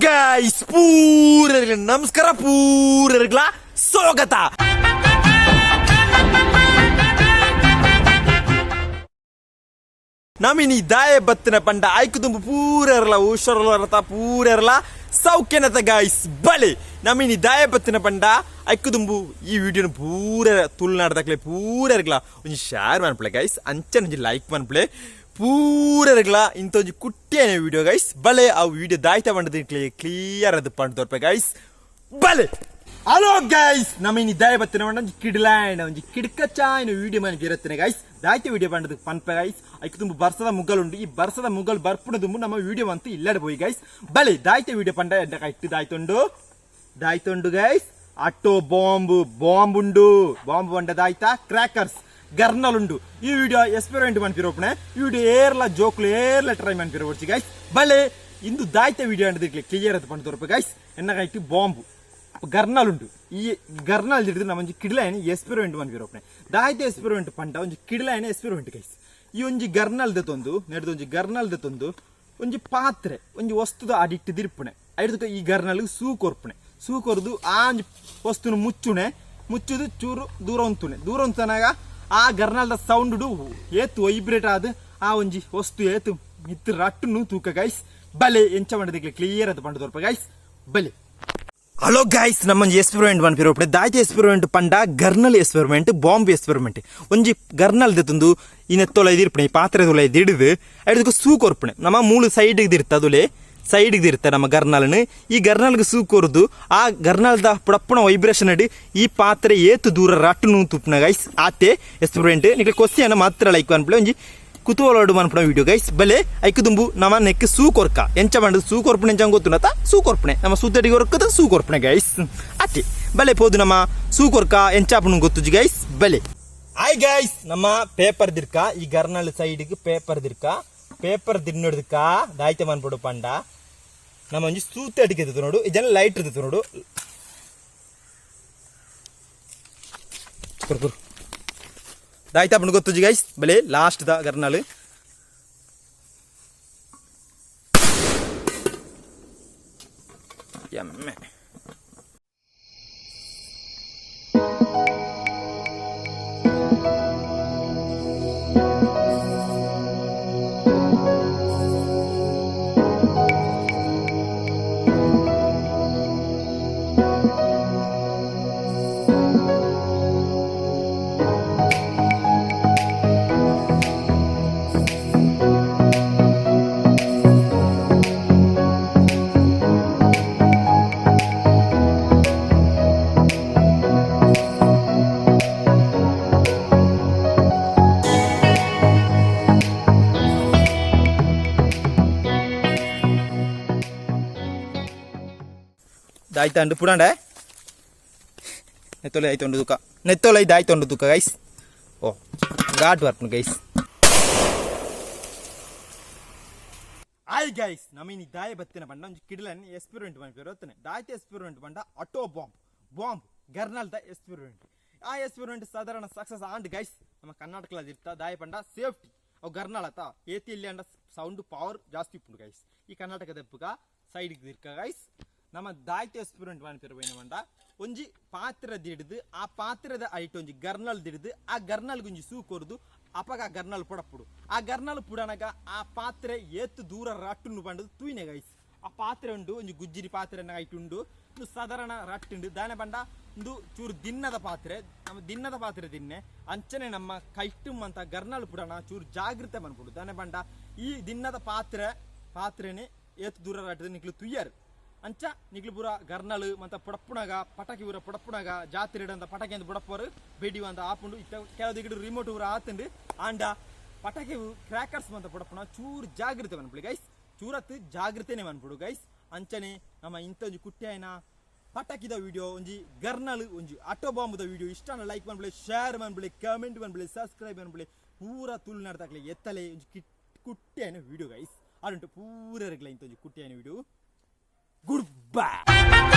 Guys ಪೂರರಿಗೆ ನಮಸ್ಕಾರ, ಪೂರರಿಗಳ ಸ್ವಾಗತ. ನಮಿನಿ ದಾಯ ಬತ್ತಿನ ಪಂಡ ಆಯ್ಕು ತುಂಬ ಪೂರರ್ಲ ಉಷರತ ಪೂರರ್ಲ ಸೌಖ್ಯನತ ಗೈಸ್ ಬಲೆ ನಮಿನಿ ದಾಯ ಬತ್ತಿನ ಪಂಡ ಐಕ್ಕು ತುಂಬು ಈ ವಿಡಿಯೋನ ಪೂರ ತುಳುನಾಡದಾಗ್ಲೆ ಪೂರರ್ಗಳ ಒಂಜಿ ಶೇರ್ ಮಾಡ್ಪ್ಲೆ ಗೈಸ್, ಅಂಚನೆ ಒಂಜಿ ಲೈಕ್ ಮಾಡ್ಪ್ಲೆ ಪೂರರ್ಗಳ ಇಂಥ ಒಂಜಿ ಕುಟ್ಟಿಯನೆ ವಿಡಿಯೋ ಗೈಸ್ ಬಲೆ. ಆ ವಿಡಿಯೋ ದಾಯ್ತ ಪಂಡದ ಕ್ಲಿಯರ್ ಅದು ಪಂಡ ತೋರ್ಪೆ ಗೈಸ್ ಬಲೆ. ಹಲೋ ಗೈಸ್, ನಮಿನಿ ದಾಯ ಬತ್ತಿನ ಪಂಡ ಒಂಜಿ ಕಿಡ್ಲಾಂಡ್ ಒಂಜಿ ಕಿಡ್ಕಚಾಯಿನ ವಿಡಿಯೋ ಮನೆಗೆ ಇರುತ್ತೇನೆ ಗೈಸ್. ದಾಯ್ತ ವಿಡಿಯೋ ಪಂಡದ ಪನ್ಪೆ ಗೈಸ್. ಐಕ್ ತುಂಬ ಬರ್ಸದ ಮುಗ್ಗಲುಂಡು, ಈ ಬರ್ಸದ ಮುಗ್ಗಲು ಬರ್ಪುಣ ತುಂಬ ನಮ್ಮ ವಿಡಿಯೋ ಅಂತೂ ಇಲ್ಲಡೆ పోయి ಗೈಸ್ ಬಲೆ. ದಾಯ್ತ ವಿಡಿಯೋ ಪಂಡ ಎಡ್ಡ ಕೈಟ್ಟು ದಾಯ್ತೊಂಡು ಗೈಸ್. ಅಟ್ಟೋ ಬಾಂಬುಂಡು ಬಾಂಬು ಪಂಡ ದಾಯ್ತ ಕ್ರ್ಯಾಕರ್ಸ್ ಗರ್ನಲುಂಡು. ಈ ವಿಡಿಯೋ ಎಕ್ಸ್ಪೆರಿಮೆಂಟ್ ಮನ್ಪಿರೋಪಣೆ, ಈ ವಿಡಿಯೋ ಏರ್ಲ ಜೋಕ್ಲು ಏರ್ಲ ಟ್ರೈ ಮನ್ಪಿರೋಡ್ಸಿ ಗೈಸ್ ಬಲೆ. ಇಂದು ದಾಯ್ತ ವಿಡಿಯೋ ಅಂಡದಿಕ್ಲೆ ಕ್ಲಿಯರ್ ಅದು ಪಂಡ ತೋರ್ಪೆ ಗೈಸ್. ಎನ್ನ ಕೈಟ್ಟು ಬಾಂಬು ಗರ್ನಲುಂಡು. ಈ ಗರ್ನಲ್ ಹಿಡಿದು ನಮ್ಮ ಒಂಜಿ ಕಿಡ್ಲಾಯನ ಎಕ್ಸ್ಪೆರಿಮೆಂಟ್ ಮನ್ಪಿರೋಪಣೆ. ದಾಯ್ತ ಎಕ್ಸ್ಪೆರಿಮೆಂಟ್ ಪಂಡ ಒಂಜಿ ಕಿಡ್ಲಾಯನ ಎಕ್ಸ್ಪೆರಿಮೆಂಟ್ ಗೈಸ್. ಈ ಒಂಜಿ ಗರ್ನಲ್ ದೆತೊಂದು ನೆಡ್ದು ಒಂಜಿ ಗರ್ನಲ್ ದೆತೊಂದು ಒಂಜಿ ಪಾತ್ರೆ ಒಂಜಿ ವಸ್ತುದ ಅಡಿಟ್ಟು ದಿರ್ಪುಣೆ ಐಡ್ದು ಈ ಗರ್ನಲ್ ಸೂ ಕೊರ್ಪುಣೆ. ಸೂ ಕೊರ್ದು ಆ ವಸ್ತುನ ಮುಚ್ಚುದು ಚೂರು ದೂರ ಹೊಂತನಾಗ ಆ ಗರ್ನಲ್ದ ಸೌಂಡ್ ಏತು ವೈಬ್ರೇಟ್ ಆದ ಆ ಒಂಜಿ ವಸ್ತು ಏತು ಮಿತ್ರ ರಟ್ಟುನು ತೂಕ ಗೈಸ್ ಬಲೆ. ಎಂಚ ಮಾಡಿದಕ್ಕೆ ಕ್ಲಿಯರ್ ಅದು ಪಂಡ ತೋರ್ಪ ಗೈಸ್ ಬಲೆ. ಹಲೋ ಗೈಸ್, ನಮ್ಮೊಂಜಿ ಎಕ್ಸ್ಪೆರಿಮೆಂಟ್ ಮನ್ಪಿರೋಪಣೆ ದಾಯ್ತ ಎಕ್ಸ್ಪೆರಿಮೆಂಟ್ ಪಂಡ ಗರ್ನಲ್ ಎಕ್ಸ್ಪೆರಿಮೆಂಟ್ ಬಾಂಬ್ ಎಕ್ಸ್ಪೆರಿಮೆಂಟ್. ಒಂಜಿ ಗರ್ನಲ್ ದೆತೊಂದು ಈ ನೆತ್ತೊಲ ಇದಿರ್ಪಣೆ, ಈ ಪಾತ್ರೆ ತೊಲ ಇದಿಡಿದು ಐದಕ್ಕೆ ಸೂ ಕೊರ್ಪಣೆ. ನಮ್ಮ ಮೂಳು ಸೈಡ್ಗೆ ದಿರ್ತ ಅದುಲೆ ಸೈಡ್ಗೆ ಇರುತ್ತೆ ನಮ್ಮ ಗರ್ನಲ್ನ. ಈ ಗರ್ನಲ್ಗೆ ಸೂ ಕೊರ್ದು ಆ ಗರ್ನಲ್ದ ಪುಡಪ್ಪಣ ವೈಬ್ರೇಷನ್ ಅಡಿ ಈ ಪಾತ್ರೆ ಏತು ದೂರ ರಟ್ಟು ತುಪ್ಪನ ಗೈಸ್. ಆತೆ ಎಕ್ಸ್ಪೆರಿಮೆಂಟ್ ನಿಮಗೆ ಕ್ವಶ್ಚನ್ ಮಾತ್ರ ಲೈಕ್ ಅನ್ಪಲೆ ಒಂಜಿ ಕುತೂಹಲ ಮನ್ಪಣ ವಿಡಿಯೋ ಗೈಸ್ ಬಲೆ. ಐಕು ತುಂಬು ನಮ್ಮ ನೆಕ್ ಸೂ ಕೊರ್ಕ ಎಂಚ ಮಾಡೋದು ಸೂ ಕೊರ್ಪಣೆ ಎಂಚ ಗೊತ್ತುನತ ಸೂ ಕೊರ್ಪಣೆ ನಮ್ಮ ಸುತ್ತಡಿಗೆ ಹೊರಕದ ಸೂ ಕೊರ್ಪಣೆ ಗೈಸ್ ಆತೆ ಬಲೆ. ಪೋದು ನಮ್ಮ ಸೂ ಕೊರ್ಕ ಎಂಚಾಪಣ ಗೊತ್ತು ಗೈಸ್ ಬಲೆ. ಆಯ್ ಗೈಸ್, ನಮ್ಮ ಪೇಪರ್ ದಿರ್ಕ ಈ ಗರ್ನಲ್ ಸೈಡ್ಗೆ ಪೇಪರ್ ದಿನ್ನೋದಕ್ಕ ದಾಯ್ತ ಮನ್ಪಡು ಪಂಡ ನಮ್ಮ ಒಂಜಿ ಸೂತ ಅಡಿಕೆ ನೋಡು, ಇದನ್ನ ಲೈಟ್ ಇರ್ತದೆ ನೋಡು. ದಾಯ್ತ ಪಂಡ ಗೊತ್ತು ಗೈಸ್ ಬಲೆ. ಲಾಸ್ಟ್ ದ ಗರ್ನಲ್ ಎಮ್ಮೆ ದಾಯ್ತಂಡು ಪುಡಂಡೆ ನೆತ್ತೊಲೆ ಆಯ್ತೊಂಡು ತೂಕ ನೆತ್ತೊಲೆ ಐದು ಆಯ್ತೊಂಡು ತೂಕ ಗೈಸ್. ಓ ಘಾಟ್ ಬರ್ಪುನು ಗೈಸ್. ಆಯ್ ಗೈಸ್, ನಮೀನಿ ದಾಯ ಬತ್ತಿನ ಪಂಡ ಒಂಜಿ ಕಿಡ್ಲನ್ ಎಕ್ಸ್ಪೆರಿಮೆಂಟ್ ಮನ್ಪಿರೋತ್ತನೆ. ದಾಯ್ತ ಎಕ್ಸ್ಪೆರಿಮೆಂಟ್ ಪಂಡ ಅಟೋ ಬಾಂಬ್ ಗರ್ನಲ್ದ ಎಕ್ಸ್ಪೆರಿಮೆಂಟ್. ಆ ಎಕ್ಸ್ಪೆರಿಮೆಂಟ್ ಸಾಧಾರಣ ಸಕ್ಸಸ್ ಆಂಡ್ ಗೈಸ್. ನಮ್ಮ ಕರ್ನಾಟಕದ ಇರ್ತ ದಾಯ ಪಂಡ ಸೇಫ್ಟಿ ಅವು ಗರ್ನಲ್ ಆತ ಏತಿ ಇಲ್ಲಿ ಅಂಡ ಸೌಂಡ್ ಪವರ್ ಜಾಸ್ತಿ ಇಪ್ಪುಂಡು ಗೈಸ್. ಈ ಕರ್ನಾಟಕದ ಎಪ್ಪುಗ ಸೈಡ್ಗೆ ದಿರ್ಕ ಗೈಸ್. ನಮ್ಮ ದಾಯ್ತ ಎಕ್ಸ್ಪೆರಿಮೆಂಟ್ ಮನ್ಪಿರೋನ ಪಂಡ ಒಂಜಿ ಪಾತ್ರೆ ದಿಡ್ದು ಆ ಪಾತ್ರದ ಐಟ್ ಒಂಜಿ ಗರ್ನಲ್ ದಿಡ್ದು ಆ ಗರ್ನಲ್ಗೆ ಒಂಜಿ ಸೂ ಕೊರ್ದು ಅಪಗ ಆ ಗರ್ನಲ್ ಪುಡಪ್ಪುಡು. ಆ ಗರ್ನಲ್ ಪುಡನಾಗ ಆ ಪಾತ್ರೆ ಏತು ದೂರ ರಟ್ಟುಂಡು ಪಂಡದು ತೂಯಿನೆ ಗೈಸ್. ಆ ಪಾತ್ರೆ ಉಂಡು ಒಂಜಿ ಗುಜ್ಜಿರಿ ಪಾತ್ರೆ ಐಟ್ ಉಂಡು ಸಾಧಾರಣ ರಟ್ಟುಂಡು ದಾನೆ ಪಂಡ ಒಂದು ಚೂರು ದಿನ್ನದ ಪಾತ್ರೆ. ನಮ್ಮ ದಿನ್ನದ ಪಾತ್ರೆ ದಿನ್ನೆ ಅಂಚನೆ ನಮ್ಮ ಕೈಟು ಅಂತ ಗರ್ನಲ್ ಪುಡನ ಚೂರು ಜಾಗೃತೆ ಮನ್ಪುಡು ದಾನೆ ಪಂಡ. ಈ ದಿನ್ನದ ಪಾತ್ರೆನೆ ಏತು ದೂರ ರಟ್ಟದು ನಿಕ್ಲು ತುಯ್ಯರು ಅಂಚ ನಿಕ್ಲು ಪೂರ ಗರ್ನಲ್ ಮತ್ತ ಪುಡಪ್ಪುಣಗ ಪಟಾಕಿ ಪೂರ ಪುಡಪ್ಪುಣಗ ಜಾತ್ರೆ ಇಡಂತ ಪಟಾಕಿ ಅಂತ ಬುಡಪ್ಪರು ಬೇಡಿ ಅಂತ ಆಪುಂಡು ಇತ್ತ ಕೆಲವು ರಿಮೋಟ್ ಪೂರ ಆತಂಡು ಆಂಡ ಪಟಾಕಿ ಕ್ರ್ಯಾಕರ್ಸ್ ಮಂತ ಪುಡಪ್ಪುಣ ಚೂರು ಜಾಗೃತೆ ಮನ್ಪುಳಿ ಗೈಸ್. ಚೂರತ್ತು ಜಾಗೃತೆನೆ ಮನ್ಪುಡು ಗೈಸ್. ಅಂಚನೆ ನಮ್ಮ ಇಂಥ ಒಂಜಿ ಕುಟ್ಟಿಯಾಯನ ಪಟಾಕಿದ ವಿಡಿಯೋ ಒಂಜಿ ಗರ್ನಲ್ ಒಂಜಿ ಅಟೋ ಬಾಂಬುದ ವಿಡಿಯೋ ಇಷ್ಟನ ಲೈಕ್ ಮನ್ಪುಳೆ, ಶೇರ್ ಮನ್ಪುಳೆ, ಕಮೆಂಟ್ ಮನ್ಪುಳೆ, ಸಬ್ಸ್ಕ್ರೈಬ್ ಮನ್ಪುಳೆ. ಪೂರ ತುಳುನಾಡದಾಗ್ಲೆ ಎತ್ತಲೆ ಒಂಜಿ ಕುಟ್ಟಿಯಾಯನ ವಿಡಿಯೋ ಗೈಸ್. ಅದುಂಟು ಪೂರ ಇರಗ್ಲ ಇಂಥ ಒಂಜಿ ಕುಟ್ಟಿಯಾಯನ ವಿಡಿಯೋ. Goodbye.